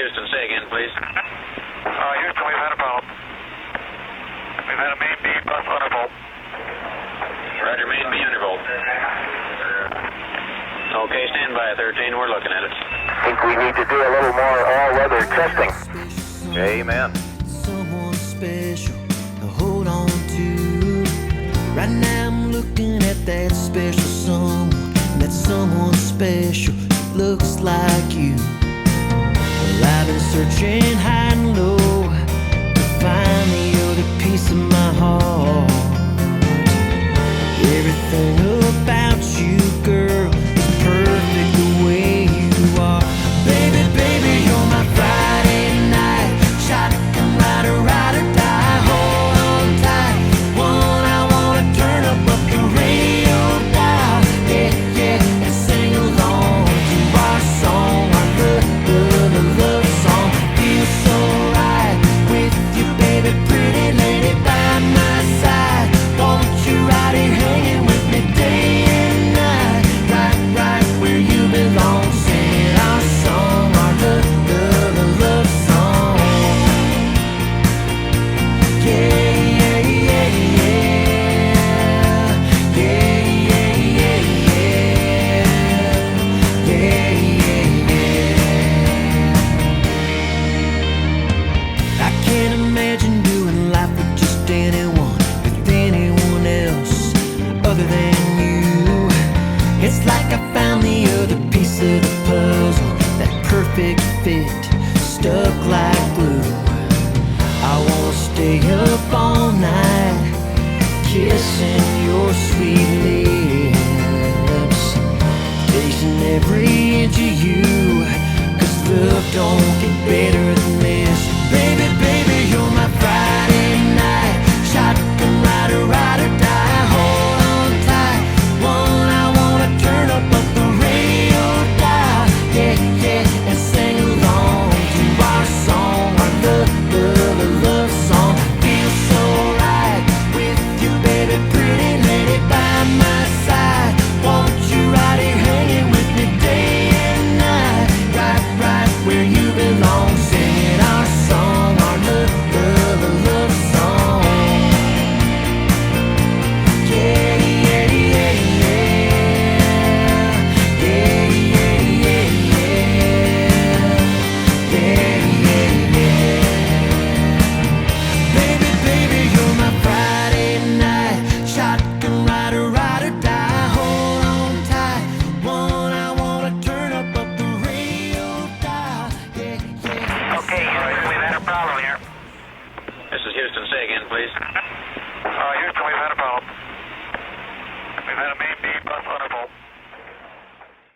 Houston. Say again, please. Houston, we've had a problem. We've had a main B bus undervolt. Roger, main B undervolt. Okay, stand by, 13. We're looking at it. I think we need to do a little more all-weather testing. Amen. Someone special to hold on to. Right now I'm looking at that special someone. And that someone special looks like you. Well, I've been searching high and low to find the other piece of my heart. Everything about you, girl, is perfect the way you are. Baby, baby, you're my Friday night shotgun rider, ride or die. Hold on tight, one I wanna turn up the radio dial. Yeah, yeah, and sing along to our song, our love song. Feels so right with you, baby, pretty lady by my side. Won't you ride it hanging with me day and night? Right where you belong, singing our song, our love song. Yeah, yeah, yeah, yeah. Yeah, yeah, yeah, yeah. Yeah, yeah, yeah. I can't imagine doing life with just anyone, with anyone else other than you. It's like I found the other piece of the puzzle, that perfect fit, stuck like glue. I wanna stay up all night, kissing your sweet lips, tasting every inch of you, 'cause love don't get better than this. Baby, baby, you're my Friday night shotgun rider, ride or die. Hold on tight, one I wanna turn up the radio dial. Yeah, yeah, and sing along to our song, our love song. Feels so right with you, baby, pretty lady by my side. Won't you ride it hanging with me day and night? Right where you belong, singing our song, our love song. Yeah, yeah, yeah, yeah. Yeah, yeah, yeah, yeah. Yeah, yeah, yeah. Baby, baby, you're my Friday night shotgun rider, ride or die. Hold on tight, one I wanna turn up the radio dial. Yeah, yeah. Okay, Houston, we've had a problem here. This is Houston. Say again, please. Houston, we've had a problem. We've had a